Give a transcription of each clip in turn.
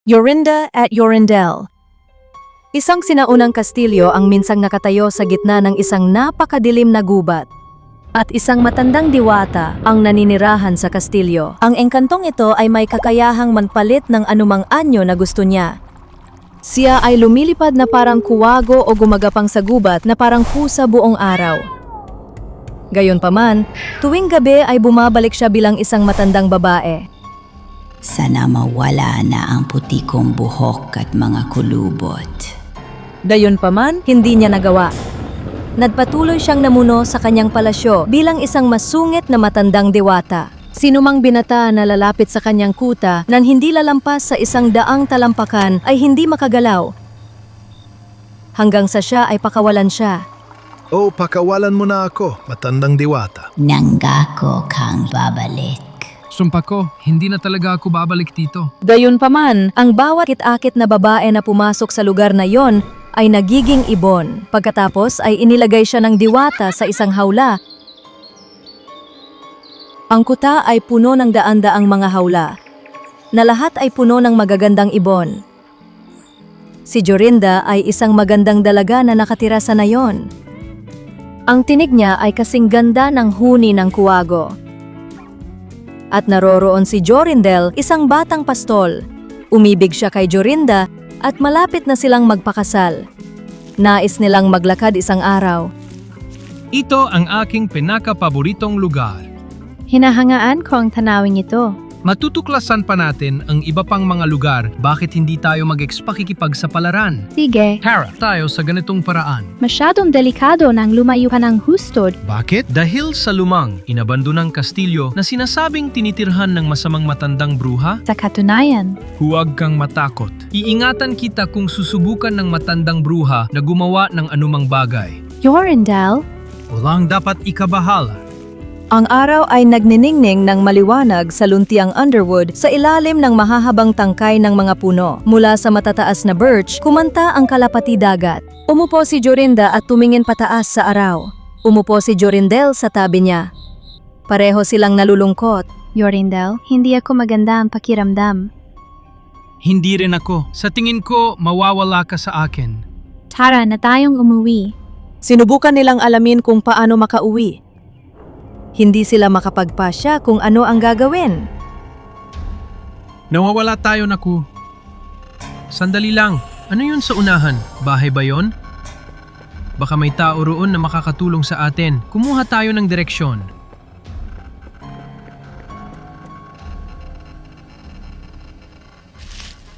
Yorinda at Yorindel. Isang sinaunang kastilyo ang minsang nakatayo sa gitna ng isang napakadilim na gubat. At isang matandang diwata ang naninirahan sa kastilyo. Ang engkantong ito ay may kakayahang magpalit ng anumang anyo na gusto niya. Siya ay lumilipad na parang kuwago o gumagapang sa gubat na parang pusa buong araw. Gayunpaman, tuwing gabi ay bumabalik siya bilang isang matandang babae. Sana mawala na ang puti kong buhok at mga kulubot. Gayunpaman, hindi niya nagawa. Nagpatuloy siyang namuno sa kanyang palasyo bilang isang masungit na matandang diwata. Sinumang binata na lalapit sa kanyang kuta nang hindi lalampas sa 100 talampakan ay hindi makagalaw. Hanggang sa siya ay pakawalan siya. O pakawalan mo na ako, matandang diwata. Nanggako kang babalik. Sumpa ko, hindi na talaga ako babalik dito. Gayunpaman, ang bawat akit-akit na babae na pumasok sa lugar na yon ay nagiging ibon. Pagkatapos ay inilagay siya ng diwata sa isang hawla. Ang kuta ay puno ng daan-daang mga hawla, na lahat ay puno ng magagandang ibon. Si Jorinda ay isang magandang dalaga na nakatira sa nayon. Ang tinig niya ay kasing ganda ng huni ng kuwago. At naroroon si Jorindel, isang batang pastol. Umibig siya kay Jorinda at malapit na silang magpakasal. Nais nilang maglakad isang araw. Ito ang aking pinakapaboritong lugar. Hinahangaan ko ang tanawing ito. Matutuklasan pa natin ang iba pang mga lugar bakit hindi tayo mag-pakikipagsapalaran. Sige, Tara, tayo sa ganitong paraan. masyadong delikado nang lumayo ka ng hustod. Bakit? Dahil sa lumang, inabandonang kastilyo na sinasabing tinitirhan ng masamang matandang bruha, Sa katunayan, huwag kang matakot. Iingatan kita kung susubukan ng matandang bruha na gumawa ng anumang bagay. Yorindel, Walang dapat ikabahala. Ang araw ay nagniningning ng maliwanag sa luntiang underwood sa ilalim ng mahahabang tangkay ng mga puno. Mula sa matataas na birch, kumanta ang kalapati dagat. Umupo si Jorinda at tumingin pataas sa araw. Umupo si Jorindel sa tabi niya. Pareho silang nalulungkot. Yorindel, hindi ako maganda ang pakiramdam. Hindi rin ako. Sa tingin ko, mawawala ka sa akin. Tara na tayong umuwi. Sinubukan nilang alamin kung paano makauwi. Hindi sila makapagpasya kung ano ang gagawin. Nawawala tayo, naku. Sandali lang. Ano yun sa unahan? Bahay ba yun? Baka may tao roon na makakatulong sa atin. Kumuha tayo ng direksyon.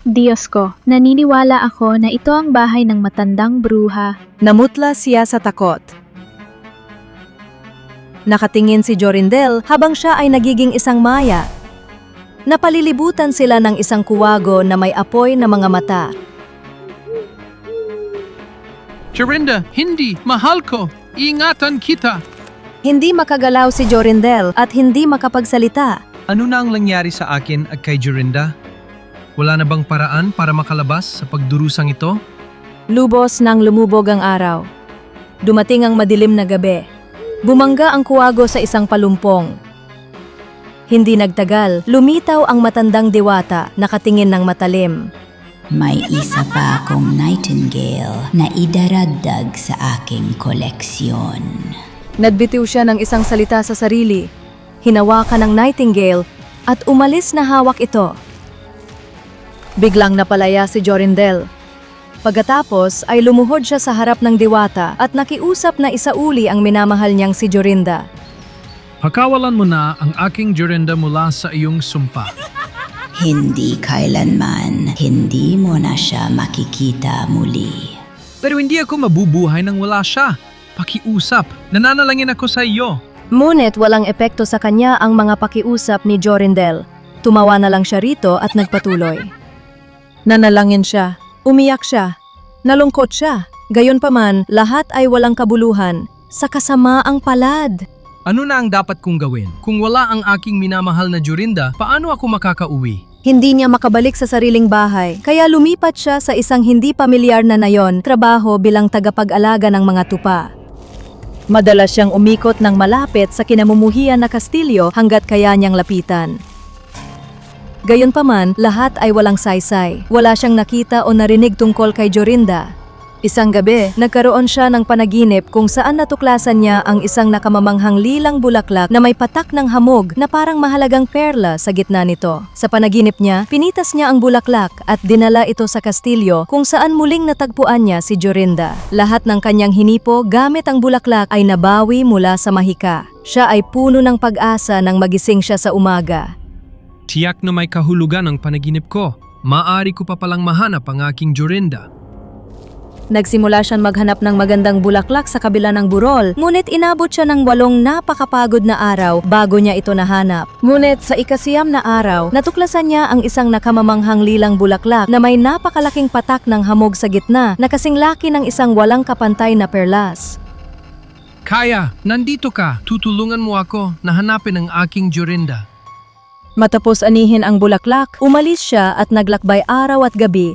Diyos ko, naniniwala ako na ito ang bahay ng matandang bruha. Namutla siya sa takot. Nakatingin si Jorindel habang siya ay nagiging isang maya. Napalilibutan sila ng isang kuwago na may apoy na mga mata. Jorinda, hindi! Mahal ko! Iingatan kita! Hindi makagalaw si Jorindel at hindi makapagsalita. Ano na ang nangyari sa akin at kay Jorinda? Wala na bang paraan para makalabas sa pagdurusang ito? Lubos nang lumubog ang araw. Dumating ang madilim na gabi. Bumangga ang kuwago sa isang palumpong. Hindi nagtagal, lumitaw ang matandang diwata, nakatingin ng matalim. May isa pa akong nightingale na idaragdag sa aking koleksyon. Nagbitiw siya ng isang salita sa sarili. Hinawakan ng nightingale at umalis na hawak ito. Biglang napalaya si Jorindel. Pagkatapos ay lumuhod siya sa harap ng diwata at nakiusap na isauli ang minamahal niyang si Jorinda. Pakawalan mo na ang aking Jorinda mula sa iyong sumpa. Hindi kailanman, hindi mo na siya makikita muli. Pero hindi ako mabubuhay nang wala siya. Pakiusap, nananalangin ako sa iyo. Ngunit walang epekto sa kanya ang mga pakiusap ni Jorindel. Tumawa na lang siya rito at nagpatuloy. Nanalangin siya. Umiyak siya. Nalungkot siya. Gayunpaman, lahat ay walang kabuluhan. Sa kasamaang palad. Ano na ang dapat kong gawin? Kung wala ang aking minamahal na Jorinda, paano ako makakauwi? Hindi niya makabalik sa sariling bahay, kaya lumipat siya sa isang hindi pamilyar na nayon, trabaho bilang tagapag-alaga ng mga tupa. Madalas siyang umikot ng malapit sa kinamumuhian na kastilyo hanggat kaya niyang lapitan. Gayunpaman, lahat ay walang saysay. Wala siyang nakita o narinig tungkol kay Jorinda. Isang gabi, nagkaroon siya ng panaginip kung saan natuklasan niya ang isang nakamamanghang lilang bulaklak na may patak ng hamog na parang mahalagang perla sa gitna nito. Sa panaginip niya, pinitas niya ang bulaklak at dinala ito sa kastilyo kung saan muling natagpuan niya si Jorinda. Lahat ng kanyang hinipo gamit ang bulaklak ay nabawi mula sa mahika. Siya ay puno ng pag-asa nang magising siya sa umaga. Tiyak na may kahulugan ang panaginip ko. Maari ko pa palang mahanap ang aking Jorinda. Nagsimula siyang maghanap ng magandang bulaklak sa kabila ng burol, ngunit inabot siya ng 8 napakapagod na araw bago niya ito nahanap. Ngunit sa ikasiyam na araw, natuklasan niya ang isang nakamamanghang lilang bulaklak na may napakalaking patak ng hamog sa gitna na kasing laki ng isang walang kapantay na perlas. Kaya, nandito ka. Tutulungan mo ako na hanapin ang aking Jorinda. Matapos anihin ang bulaklak, umalis siya at naglakbay araw at gabi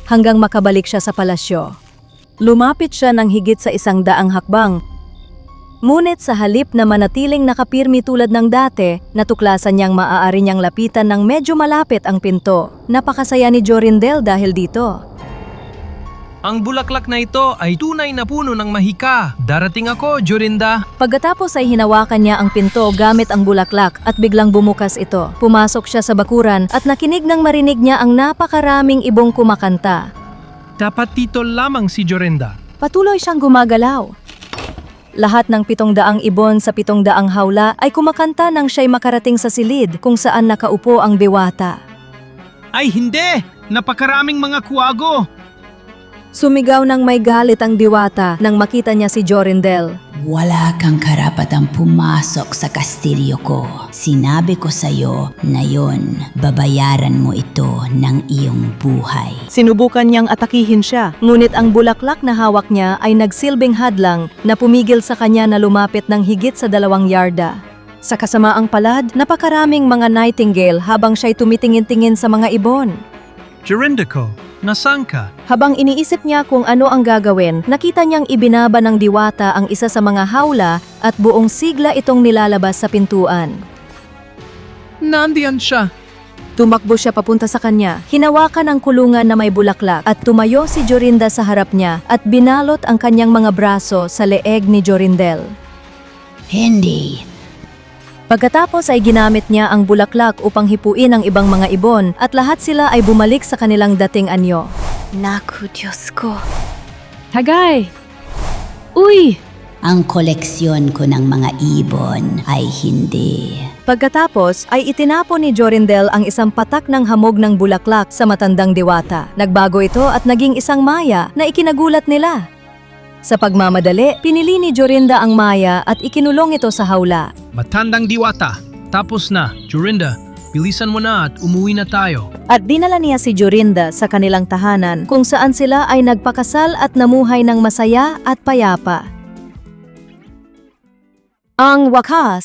hanggang makabalik siya sa palasyo. Lumapit siya ng higit sa 100 hakbang. Ngunit sa halip na manatiling nakapirmi tulad ng dati, natuklasan niyang maaari niyang lapitan ng medyo malapit ang pinto. Napakasaya ni Jorindel dahil dito. Ang bulaklak na ito ay tunay na puno ng mahika. Darating ako, Jorinda. Pagkatapos ay hinawakan niya ang pinto gamit ang bulaklak at biglang bumukas ito. Pumasok siya sa bakuran at nakinig nang marinig niya ang napakaraming ibong kumakanta. Dapat dito lamang si Jorinda. Patuloy siyang gumagalaw. Lahat ng 700 ibon sa 700 hawla ay kumakanta nang siya'y makarating sa silid kung saan nakaupo ang diwata. Ay hindi! Napakaraming mga kuwago! Sumigaw ng may galit ang diwata nang makita niya si Jorindel. Wala kang karapatang pumasok sa kastilyo ko. Sinabi ko sa'yo na yon, babayaran mo ito ng iyong buhay. Sinubukan niyang atakihin siya, ngunit ang bulaklak na hawak niya ay nagsilbing hadlang na pumigil sa kanya na lumapit ng higit sa 2 yarda. Sa kasamaang palad, napakaraming mga nightingale habang siya'y tumitingin-tingin sa mga ibon. Jorinda ko, nasaan ka? Habang iniisip niya kung ano ang gagawin, nakita niyang ibinaba ng diwata ang isa sa mga hawla at buong sigla itong nilalabas sa pintuan. Nandiyan siya. Tumakbo siya papunta sa kanya, hinawakan ang kulungan na may bulaklak at tumayo si Jorinda sa harap niya at binalot ang kanyang mga braso sa leeg ni Jorindel. Hindi. Pagkatapos ay ginamit niya ang bulaklak upang hipuin ang ibang mga ibon at lahat sila ay bumalik sa kanilang dating anyo. Naku, Diyos ko. Hagay! Uy! Ang koleksyon ko ng mga ibon ay hindi. Pagkatapos ay itinapon ni Jorindel ang isang patak ng hamog ng bulaklak sa matandang diwata. Nagbago ito at naging isang maya na ikinagulat nila. Sa pagmamadali, pinili ni Jorinda ang maya at ikinulong ito sa hawla. Matandang diwata. Tapos na, Jorinda. Bilisan mo na at umuwi na tayo. At dinala niya si Jorinda sa kanilang tahanan kung saan sila ay nagpakasal at namuhay ng masaya at payapa. Ang wakas!